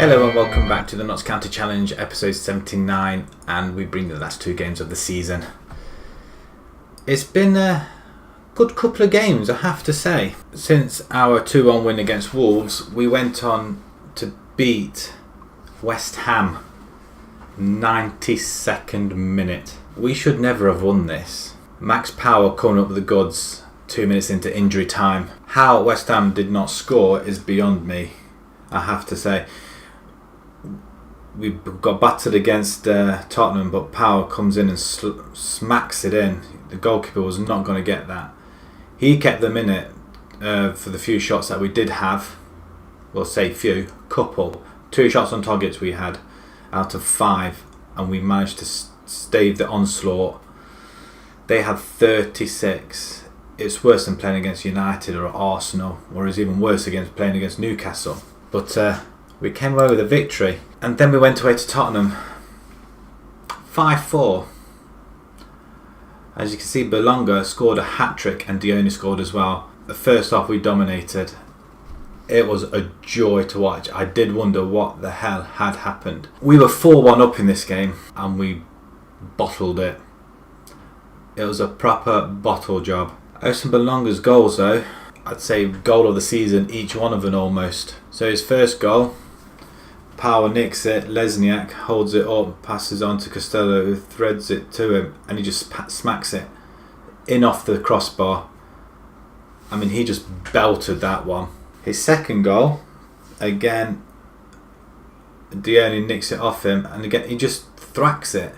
Hello and welcome back to the Notts County Challenge, episode 79, and we bring the last two games of the season. It's been a good couple of games, I have to say. Since our 2-1 win against Wolves, we went on to beat West Ham 92nd minute. We should never have won this. Max Power coming up with the goods 2 minutes into injury time. How West Ham did not score is beyond me, I have to say. We got battered against Tottenham, but Power comes in and smacks it in. The goalkeeper was not going to get that. He kept them in it for the few shots that we did have. We'll say few, couple. 2 shots on targets we had out of 5, and we managed to stave the onslaught. They had 36. It's worse than playing against United or Arsenal, or it's even worse against playing against Newcastle. But we came away with a victory, and then we went away to Tottenham 5-4. As you can see, Belonga scored a hat-trick and Dione scored as well. The first half we dominated. It was a joy to watch. I did wonder what the hell had happened. We were 4-1 up in this game and we bottled it. It was a proper bottle job. Osen Belonga's goals though, I'd say goal of the season, each one of them almost. So his first goal, Power nicks it, Lesniak holds it up, passes on to Costello, who threads it to him, and he just smacks it in off the crossbar. I mean, he just belted that one. His second goal, again, Dione nicks it off him, and again he just thwacks it.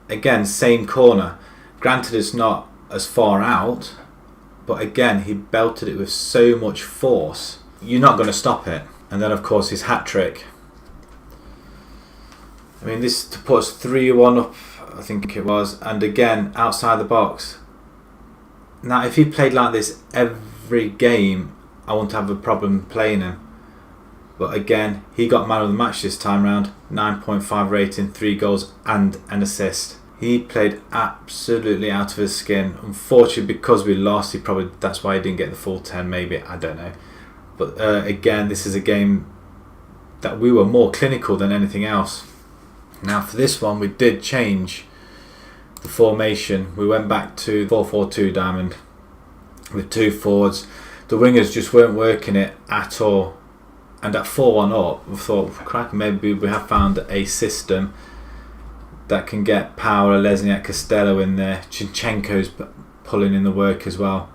Again, same corner. Granted, it's not as far out, but again, he belted it with so much force. You're not going to stop it. And then, of course, his hat-trick. I mean, this to put us 3-1 up, I think it was, and again, outside the box. Now, if he played like this every game, I wouldn't have a problem playing him. But again, he got man of the match this time round. 9.5 rating, 3 goals and an assist. He played absolutely out of his skin. Unfortunately, because we lost, that's why he didn't get the full 10, maybe, I don't know. But again, this is a game that we were more clinical than anything else. Now for this one, we did change the formation. We went back to 4-4-2 diamond with 2 forwards. The wingers just weren't working it at all. And at 4-1 up, we thought, crap, maybe we have found a system that can get Power, Lesniak, Costello in there. Zinchenko's pulling in the work as well.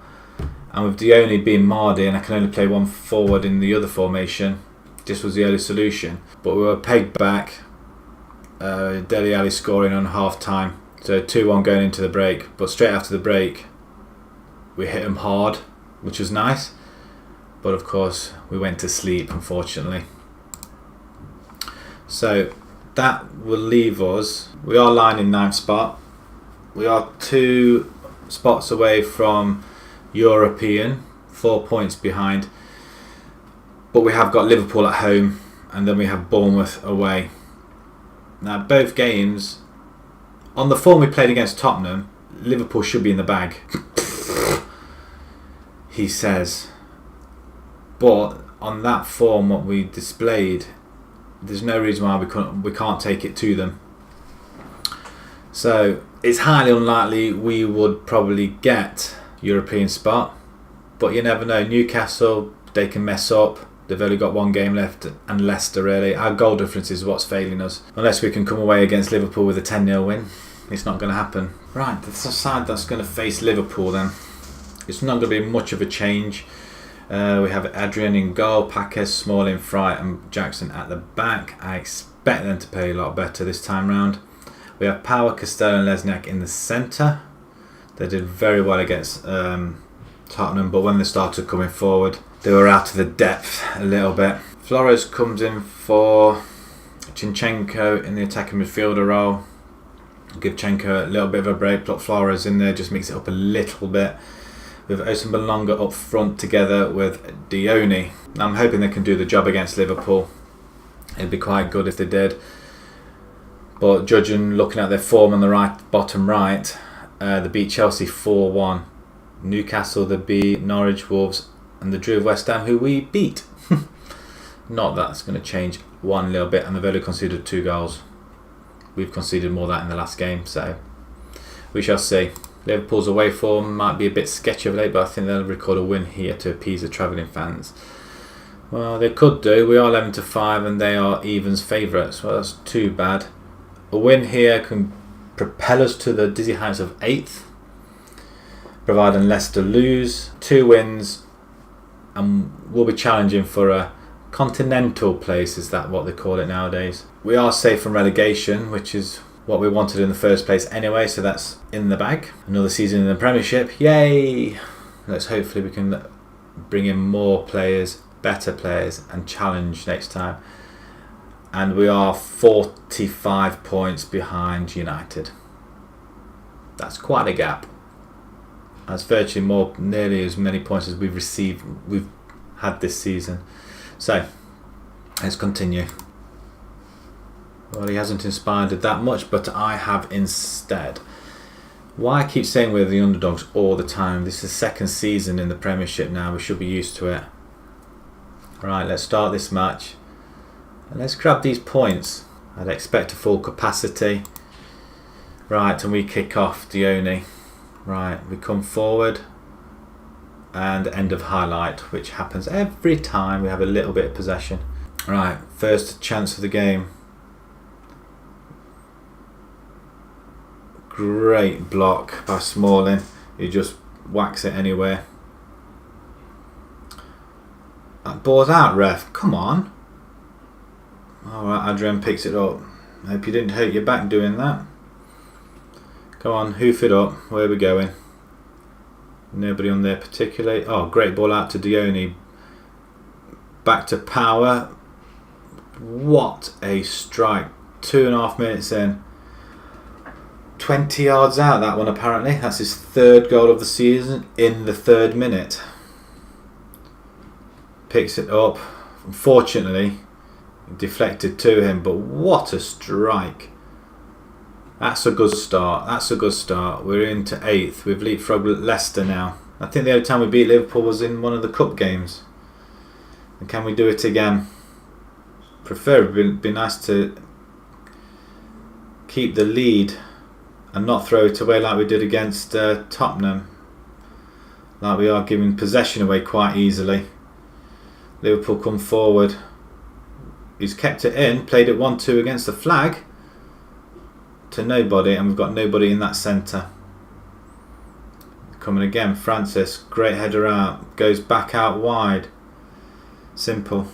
And with Dione being Mardy, and I can only play 1 forward in the other formation, this was the only solution. But we were pegged back. Dele Alli scoring on half time, so 2-1 going into the break. But straight after the break, we hit him hard, which was nice. But of course, we went to sleep, unfortunately. So that will leave us. We are lying in 9th spot. We are 2 spots away from European, 4 points behind. But we have got Liverpool at home, and then we have Bournemouth away. Now, both games, on the form we played against Tottenham, Liverpool should be in the bag, he says. But on that form, what we displayed, there's no reason why we can't take it to them. So it's highly unlikely we would probably get European spot, but you never know. Newcastle, they can mess up. They've only got 1 game left, and Leicester, really. Our goal difference is what's failing us. Unless we can come away against Liverpool with a 10-0 win, it's not going to happen. Right, the side that's going to face Liverpool then. It's not going to be much of a change. We have Adrian in goal, Paquez, Smalling, Fry and Jackson at the back. I expect them to play a lot better this time round. We have Power, Costello and Lesniak in the centre. They did very well against Tottenham, but when they started coming forward, they were out of the depth a little bit. Flores comes in for Zinchenko in the attacking midfielder role. Give Chenko a little bit of a break, put Flores in there, just mix it up a little bit. With Osen Belonga up front together with Dione. Now I'm hoping they can do the job against Liverpool. It'd be quite good if they did. But judging, looking at their form on the bottom right, they beat Chelsea 4-1. Newcastle, they beat Norwich, Wolves, and the drew of West Ham, who we beat. Not that's going to change one little bit, and they've only conceded 2 goals. We've conceded more than that in the last game, so we shall see. Liverpool's away form might be a bit sketchy of late, but I think they'll record a win here to appease the travelling fans. Well, they could do. We are 11-5 and they are evens favourites. Well, that's too bad. A win here can propel us to the dizzy heights of 8th, providing Leicester lose. 2 wins and we'll be challenging for a continental place, is that what they call it nowadays? We are safe from relegation, which is what we wanted in the first place anyway, so that's in the bag. Another season in the Premiership, yay! Let's hopefully we can bring in more players, better players, and challenge next time. And we are 45 points behind United. That's quite a gap. That's virtually nearly as many points as we've had this season. So let's continue. Well, he hasn't inspired that much, but I have instead. Why I keep saying we're the underdogs all the time. This is the second season in the Premiership now. We should be used to it. Right, let's start this match. And let's grab these points. I'd expect a full capacity. Right, and we kick off Dione. Right, we come forward. And end of highlight, which happens every time we have a little bit of possession. Right, first chance of the game. Great block by Smalling. He just whacks it anywhere. That ball's out, ref. Come on. Alright, Adrian picks it up. Hope you didn't hurt your back doing that. Come on, hoof it up. Where are we going? Nobody on there particularly. Oh, great ball out to Dione. Back to Power. What a strike. 2.5 minutes in. 20 yards out, that one apparently. That's his 3rd goal of the season in the 3rd minute. Picks it up. Unfortunately, deflected to him, but what a strike. That's a good start. That's a good start. We're into 8th. We've leapfrogged Leicester now. I think the only time we beat Liverpool was in one of the cup games. And can we do it again? Preferably, it'd be nice to keep the lead and not throw it away like we did against Tottenham. Like we are giving possession away quite easily. Liverpool come forward. He's kept it in, played it 1-2 against the flag to nobody, and we've got nobody in that centre. Coming again, Francis, great header out, goes back out wide. Simple.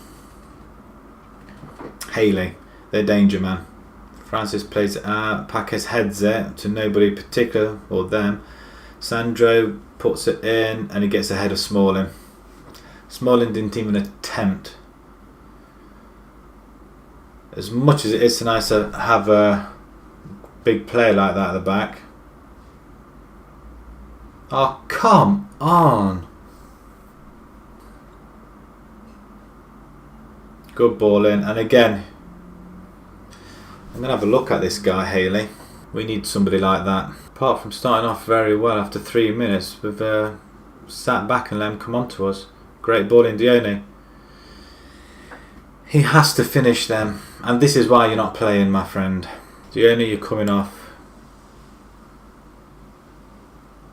Haley, their danger man. Francis plays it out, Paquez heads it to nobody particular, or them. Sandro puts it in and he gets ahead of Smalling. Smalling didn't even attempt. As much as it is nice to have a big player like that at the back. Oh, come on. Good ball in, and again, I'm going to have a look at this guy, Haley. We need somebody like that. Apart from starting off very well after 3 minutes, we've sat back and let him come on to us. Great ball in Dione. He has to finish them, and this is why you're not playing, my friend. Dione, you're coming off.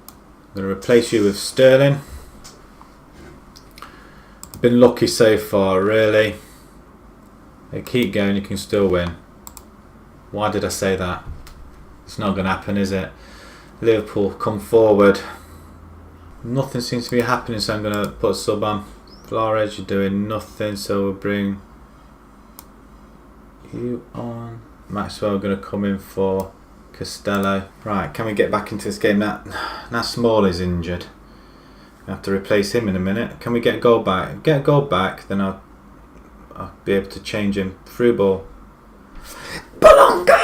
I'm going to replace you with Sterling. Been lucky so far, really. They keep going, you can still win. Why did I say that? It's not going to happen, is it? Liverpool come forward. Nothing seems to be happening, so I'm going to put a sub on. Flores, you're doing nothing, so we'll bring you on. Maxwell going to come in for Costello. Right, can we get back into this game now? Now Small is injured. I have to replace him in a minute. Can we get a goal back? Get a goal back, then I'll be able to change him. Through ball. Bolonga!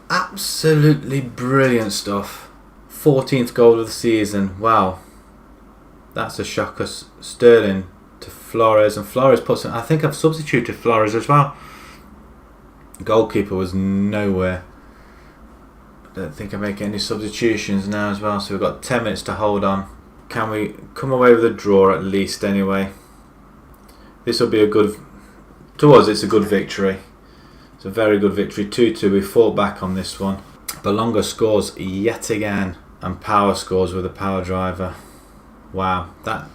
Absolutely brilliant stuff. 14th goal of the season. Wow. That's a shocker. Sterling to Flores, and Flores puts it. I think I've substituted Flores as well. Goalkeeper was nowhere. I don't think I'm making any substitutions now as well, so we've got 10 minutes to hold on. Can we come away with a draw at least anyway? This will be a good... To us, it's a good victory. It's a very good victory. 2-2. We fought back on this one. Belonga scores yet again. And Power scores with a power driver. Wow. That...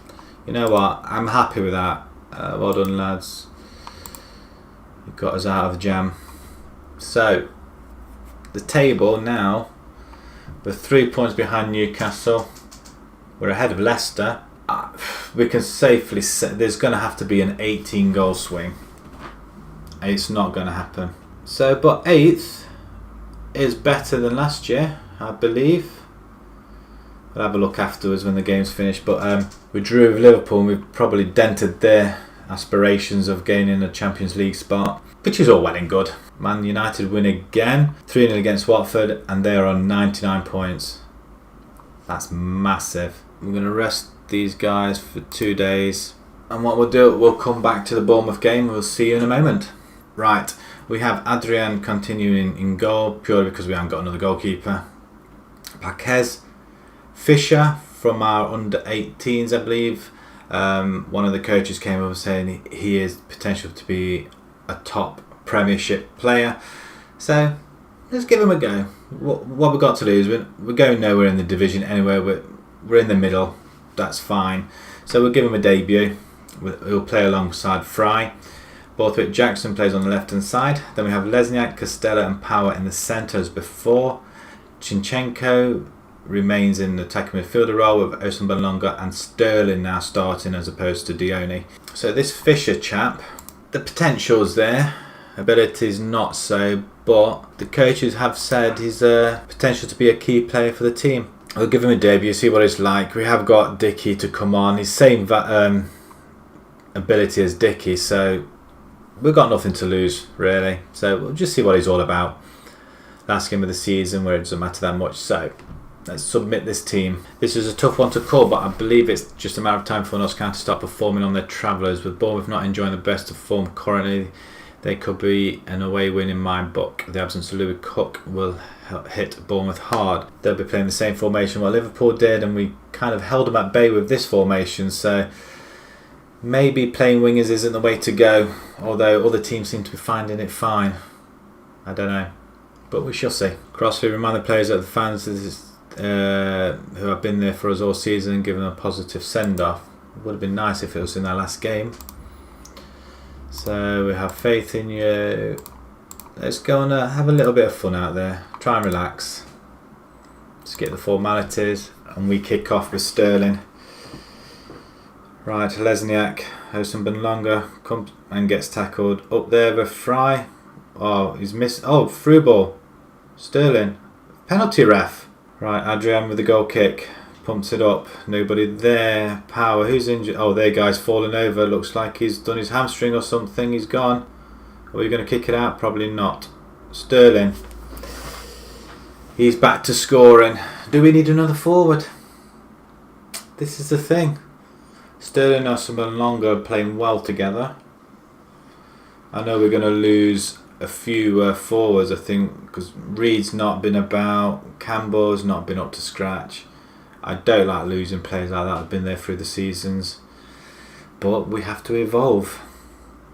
You know what? I'm happy with that. Well done, lads. You got us out of the jam. So, the table now, we're 3 points behind Newcastle. We're ahead of Leicester. We can safely say there's going to have to be an 18-goal swing. It's not going to happen. So, but 8th is better than last year, I believe. We'll have a look afterwards when the game's finished. But we drew with Liverpool and we've probably dented their aspirations of gaining a Champions League spot, which is all well and good. Man United win again, 3-0 against Watford, and they are on 99 points. That's massive. We're going to rest these guys for 2 days, and what we'll do, we'll come back to the Bournemouth game. We'll see you in a moment. Right, we have Adrian continuing in goal, purely because we haven't got another goalkeeper. Paquez, Fisher from our under 18s, I believe. One of the coaches came over saying he is potential to be a top Premiership player. So let's give him a go. What we've got to lose, we're going nowhere in the division anyway. We're in the middle. That's fine. So we'll give him a debut. He'll play alongside Fry. Borthwick Jackson plays on the left hand side. Then we have Lesniak, Costello and Power in the centre as before. Zinchenko remains in the attacking midfielder role with Osun Bonlonga and Sterling now starting as opposed to Dione. So this Fisher chap, the potential's there, ability's not so, but the coaches have said he's a potential to be a key player for the team. We'll give him a debut, see what it's like. We have got Dickey to come on. He's same ability as Dickey, so we've got nothing to lose really. So we'll just see what he's all about. Last game of the season where it doesn't matter that much. So let's submit this team. This is a tough one to call, but I believe it's just a matter of time for Notts County to start performing on their travellers. With Bournemouth not enjoying the best of form currently, they could be an away win in my book. The absence of Louis Cook will hit Bournemouth hard. They'll be playing the same formation what Liverpool did, and we kind of held them at bay with this formation. So maybe playing wingers isn't the way to go, although other teams seem to be finding it fine. I don't know, but we shall see. Crossfield remind the players that the fans who have been there for us all season and given a positive send-off. Would have been nice if it was in our last game. So we have faith in you. Let's go and have a little bit of fun out there. Try and relax. Skip the formalities, and we kick off with Sterling. Right, Lesniak, Osun Bonlonga comes and gets tackled up there with Fry. Oh, he's missed. Oh, through ball. Sterling, penalty ref. Right, Adrian with the goal kick. Pumps it up. Nobody there. Power. Who's injured? Oh, there, guy's fallen over. Looks like he's done his hamstring or something. He's gone. Are we going to kick it out? Probably not. Sterling. He's back to scoring. Do we need another forward? This is the thing. Sterling and Osun Bonlonga playing well together. I know we're going to lose a few forwards, I think, because Reed's not been about. Campbell's not been up to scratch. I don't like losing players like that. I've been there through the seasons. But we have to evolve.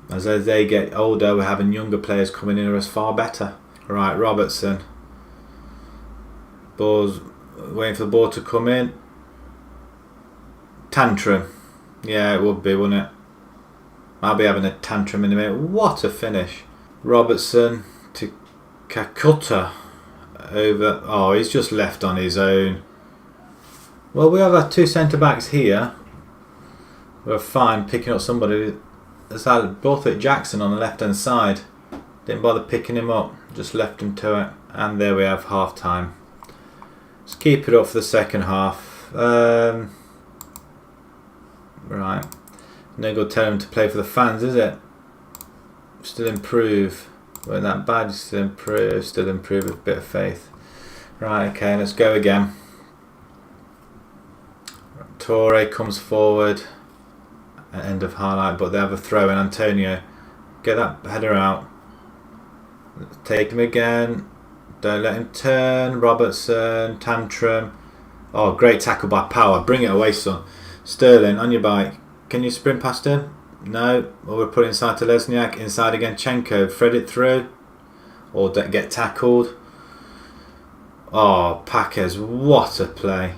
As they get older, we're having younger players coming in who are far better. Right, Robertson. Ball's waiting for the ball to come in. Tantrum. Yeah, it would be, wouldn't it? I'll be having a tantrum in a minute. What a finish. Robertson to Kakuta. Over. Oh, he's just left on his own. Well, we have our two centre-backs here. We're fine picking up somebody. There's Borthwick Jackson on the left-hand side. Didn't bother picking him up. Just left him to it. And there we have half-time. Let's keep it up for the second half. Right. No good telling him to play for the fans, is it? Still improve. Weren't that bad. Still improve. Still improve with a bit of faith. Right, okay, let's go again. Torre comes forward at end of highlight, but they have a throw in. Antonio, get that header out. Take him again. Don't let him turn. Robertson, tantrum. Oh, great tackle by Power. Bring it away, son. Sterling, on your bike. Can you sprint past him? No. Well, we're putting inside to Lesniak. Inside again, Chenko. Thread it through. Or get tackled. Oh, Paquez. What a play.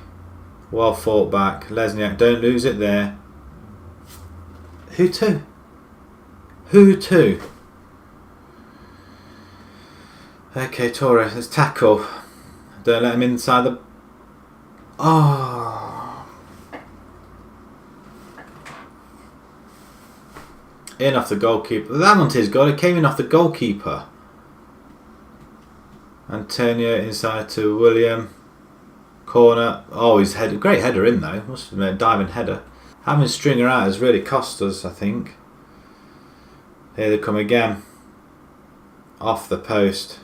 Well fought back. Lesniak, don't lose it there. Who to? Who to? Okay, Torres, let's tackle. Don't let him inside the... Oh. In off the goalkeeper. That wasn't his goal. It came in off the goalkeeper. Antonio inside to William. Corner. Oh, his head. Great header in though. Must have been a diving header. Having Stringer out has really cost us, I think. Here they come again. Off the post.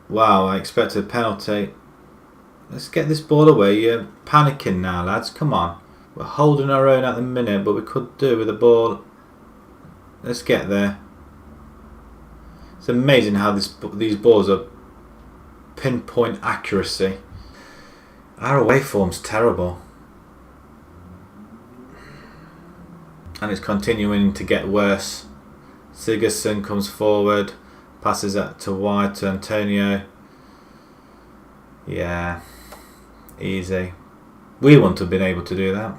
Wow, I expected a penalty. Let's get this ball away. You're panicking now, lads. Come on. We're holding our own at the minute, but we could do with the ball. Let's get there. It's amazing how these balls are pinpoint accuracy. Our away form's terrible. And it's continuing to get worse. Sigurdsson comes forward. Passes that to wide to Antonio. Yeah. Easy. We wouldn't have been able to do that.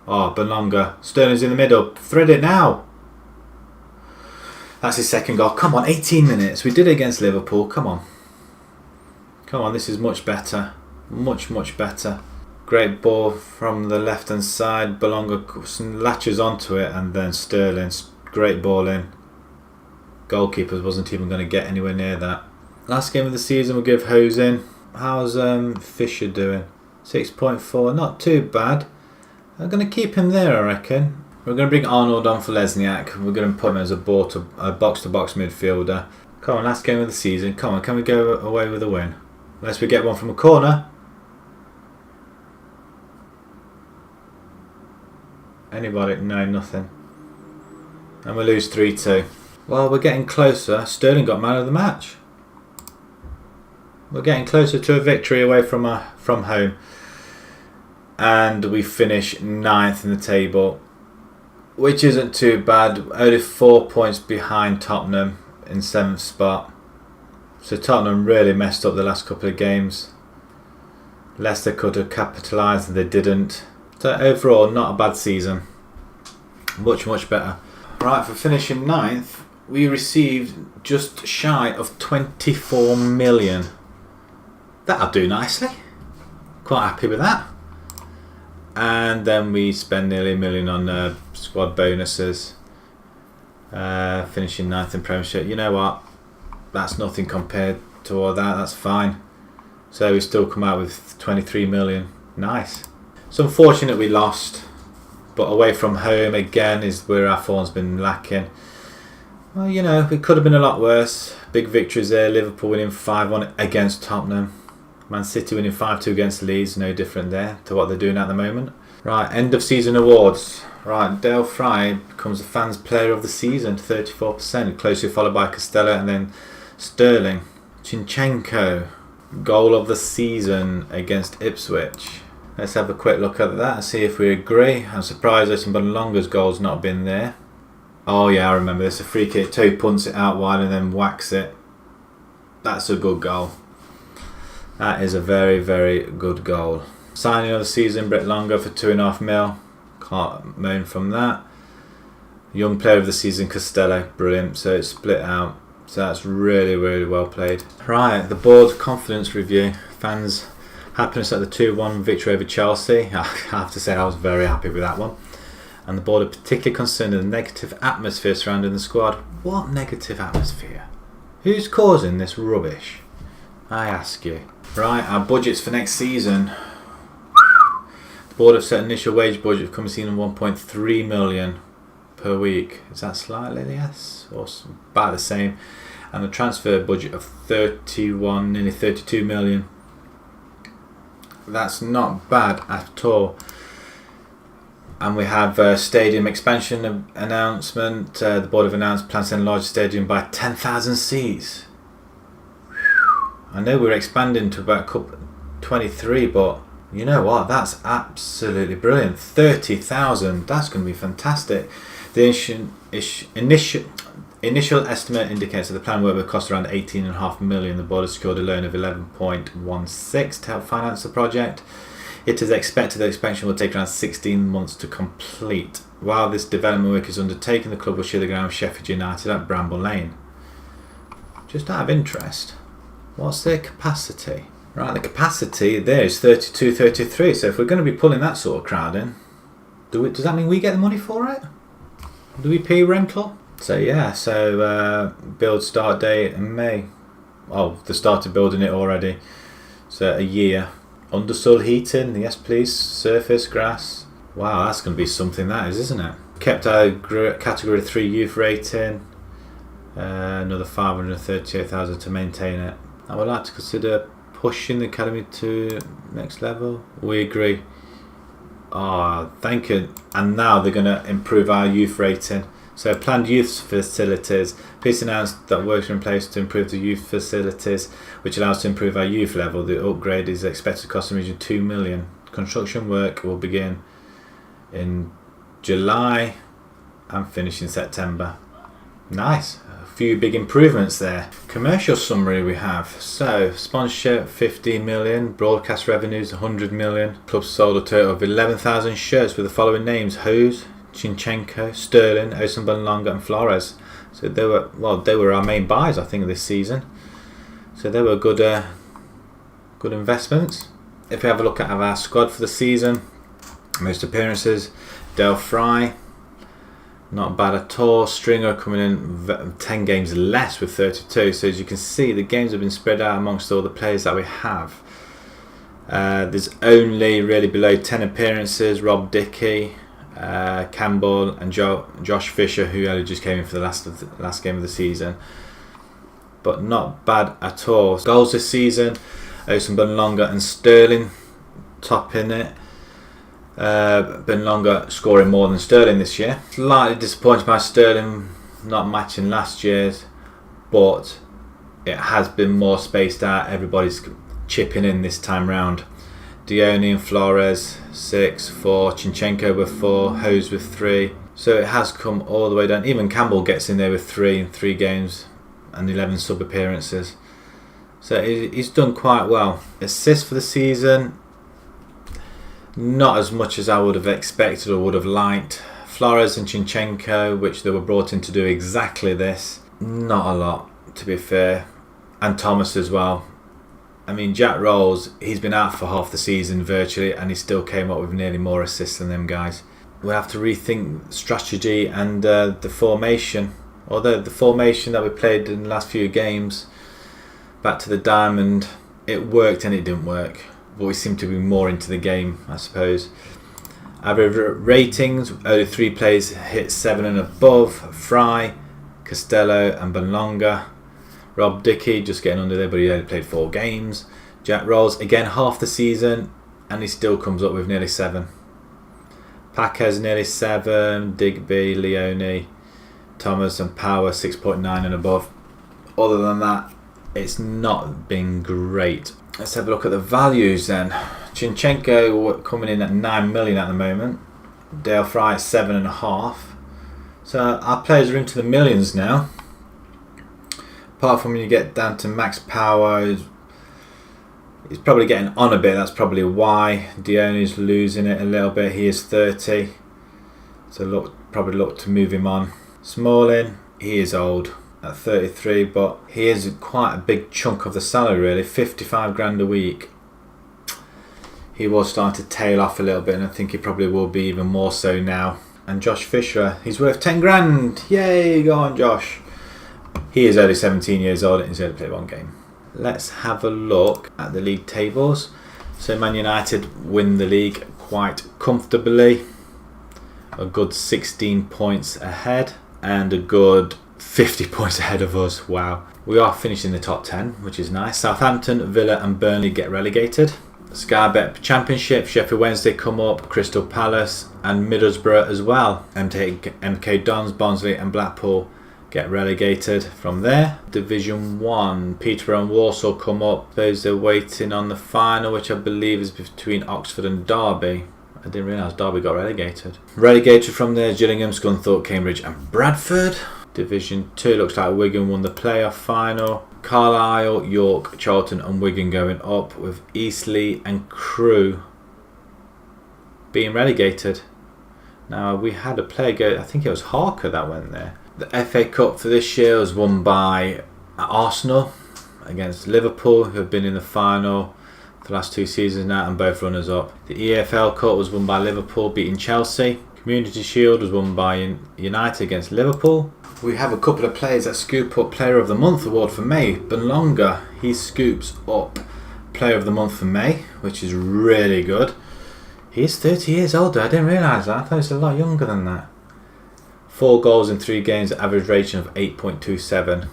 Oh, Belonga. Sterling's in the middle. Thread it now. That's his second goal. Come on, 18 minutes. We did it against Liverpool. Come on. Come on, this is much better. Much, much better. Great ball from the left-hand side. Belonga latches onto it and then Sterling. Great ball in. Goalkeeper wasn't even going to get anywhere near that. Last game of the season we'll give Hose in. How's Fisher doing? 6.4, not too bad. I'm going to keep him there, I reckon. We're going to bring Arnold on for Lesniak. We're going to put him as a box-to-box midfielder. Come on, last game of the season. Come on, can we go away with a win? Unless we get one from a corner. Anybody? No, nothing. And we lose 3-2. Well, we're getting closer. Sterling got man of the match. We're getting closer to a victory away from home. And we finish 9th in the table, which isn't too bad. Only 4 points behind Tottenham in 7th spot. So Tottenham really messed up the last couple of games. Leicester could have capitalised and they didn't. So overall, not a bad season. Much, much better. Right, for finishing 9th, we received just shy of 24 million. That'll do nicely. Quite happy with that. And then we spend nearly $1 million on squad bonuses. Finishing 9th in Premiership. You know what? That's nothing compared to all that. That's fine. So we still come out with 23 million. Nice. It's unfortunate we lost. But away from home again is where our form's been lacking. Well, you know, it could have been a lot worse. Big victories there. Liverpool winning 5-1 against Tottenham. Man City winning 5-2 against Leeds. No different there to what they're doing at the moment. Right, end of season awards. Right, Dale Fry becomes the fans player of the season, 34%. Closely followed by Costello and then Sterling. Zinchenko, goal of the season against Ipswich. Let's have a quick look at that and see if we agree. I'm surprised that Bonalonga's goal's not been there. Oh yeah, I remember this. A free kick. Toe punts it out wide and then whacks it. That's a good goal. That is a very, very good goal. Signing of the season, Brett Longa for $2.5 million. Can't moan from that. Young player of the season, Costello. Brilliant. So it's split out. So that's really, really well played. Right, the board's confidence review. Fans' happiness at the 2-1 victory over Chelsea. I have to say I was very happy with that one. And the board are particularly concerned with the negative atmosphere surrounding the squad. What negative atmosphere? Who's causing this rubbish? I ask you. Right, our budgets for next season. The board have set initial wage budget of coming season 1.3 million per week. Is that slightly less or about the same? And the transfer budget of 31, nearly 32 million. That's not bad at all. And we have stadium expansion announcement. The board have announced plans to enlarge the stadium by 10,000 seats. I know we're expanding to about 23, but You know what? That's absolutely brilliant. 30,000. That's going to be fantastic. The initial estimate indicates that the plan work will cost around 18.5 million. The board has secured a loan of 11.16 to help finance the project. It is expected that the expansion will take around 16 months to complete. While this development work is undertaken, the club will share the ground with Sheffield United at Bramble Lane. Just out of interest, what's their capacity? Right, the capacity there is 32-33, so if we're going to be pulling that sort of crowd in, does that mean we get the money for it? Do we pay rental? So yeah, build start date in May. Oh, they started building it already. So a year. Undersoil heating, yes please. Surface, grass. Wow, that's going to be something, that is, isn't it? Kept our category 3 youth rating. Another 538,000 to maintain it. I would like to consider pushing the academy to next level. We agree. Oh, thank you. And now they're going to improve our youth rating. So planned youth facilities. Police announced that works are in place to improve the youth facilities, which allows to improve our youth level. The upgrade is expected to cost in the region of 2 million. Construction work will begin in July and finish in September. Nice. A few big improvements there. Commercial summary we have. So sponsorship 15 million, broadcast revenues 100 million. Club sold a total of 11,000 shirts with the following names: Hose, Zinchenko, Sterling, Osenbonlonga and Flores. So they were our main buys, I think, this season. So they were good investments. If we have a look at our squad for the season, most appearances: Del Fry, not bad at all. Stringer coming in 10 games less with 32. So as you can see, the games have been spread out amongst all the players that we have. There's only really below 10 appearances: Rob Dickey, Campbell and Josh Fisher, who only just came in for the last game of the season. But not bad at all. Goals this season: Osenbonlonga and Sterling topping it. Bonlonga scoring more than Sterling this year. Slightly disappointed by Sterling not matching last year's, but it has been more spaced out. Everybody's chipping in this time round. Dione and Flores 6, 4, Zinchenko with 4, Hose with 3. So it has come all the way down. Even Campbell gets in there with 3 in 3 games and 11 sub appearances. So he's done quite well. Assists for the season, not as much as I would have expected or would have liked. Flores and Zinchenko, which they were brought in to do exactly this, not a lot, to be fair. And Thomas as well. I mean, Jack Rolls, he's been out for half the season virtually, and he still came up with nearly more assists than them guys. We'll have to rethink strategy and the formation. Although the formation that we played in the last few games, back to the diamond, it worked and it didn't work. But we seem to be more into the game, I suppose. Average ratings, only 3 players hit 7 and above: Fry, Costello and Bonlonga. Rob Dickey just getting under there, but he only played 4 games. Jack Rolls, again half the season, and he still comes up with nearly 7. Paquez nearly 7, Digby, Leone, Thomas and Power 6.9 and above. Other than that, it's not been great. Let's have a look at the values then. Zinchenko coming in at 9 million at the moment. Dale Fry at 7.5. So our players are into the millions now. Apart from when you get down to Max Power, he's probably getting on a bit. That's probably why. Dione's losing it a little bit. He is 30. So probably look to move him on. Smalling, he is old at 33, but he is quite a big chunk of the salary really, 55 grand a week. He was starting to tail off a little bit, and I think he probably will be even more so now. And Josh Fisher, he's worth 10 grand. Yay, go on Josh. He is only 17 years old and he's only played 1 game. Let's have a look at the league tables. So Man United win the league quite comfortably. A good 16 points ahead and a good 50 points ahead of us. Wow. We are finishing the top 10, which is nice. Southampton, Villa and Burnley get relegated. Sky Bet Championship, Sheffield Wednesday come up, Crystal Palace and Middlesbrough as well. MK Dons, Barnsley and Blackpool get relegated from there. Division 1, Peterborough and Walsall come up. Those are waiting on the final, which I believe is between Oxford and Derby. I didn't realise Derby got relegated. Relegated from there, Gillingham, Scunthorpe, Cambridge and Bradford. Division 2 looks like Wigan won the playoff final. Carlisle, York, Charlton and Wigan going up, with Eastleigh and Crewe being relegated. Now we had a player go, I think it was Harker that went there. The FA Cup for this year was won by Arsenal against Liverpool, who have been in the final for the last 2 seasons now and both runners up. The EFL Cup was won by Liverpool beating Chelsea. Community Shield was won by United against Liverpool. We have a couple of players that scoop up Player of the Month award for May. Benlonga, he scoops up Player of the Month for May, which is really good. He's 30 years older, I didn't realise that. I thought he was a lot younger than that. 4 goals in 3 games, average rating of 8.27.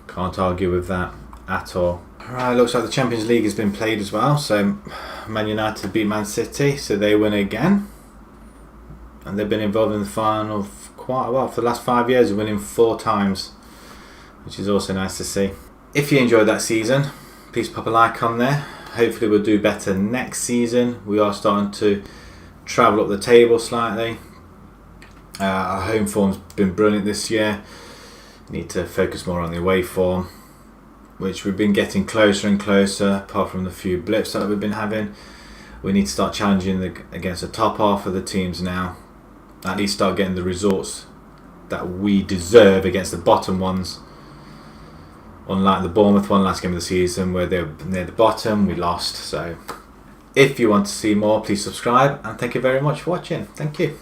Can't argue with that at all. Right, looks like the Champions League has been played as well. So Man United beat Man City, so they win again. And they've been involved in the final for quite a while. For the last 5 years, winning 4 times, which is also nice to see. If you enjoyed that season, please pop a like on there. Hopefully we'll do better next season. We are starting to travel up the table slightly. Our home form's been brilliant this year. Need to focus more on the away form, which we've been getting closer and closer, apart from the few blips that we've been having. We need to start challenging against the top half of the teams now. At least start getting the results that we deserve against the bottom ones. Unlike the Bournemouth one last game of the season, where they were near the bottom, we lost. So if you want to see more, please subscribe, and thank you very much for watching. Thank you.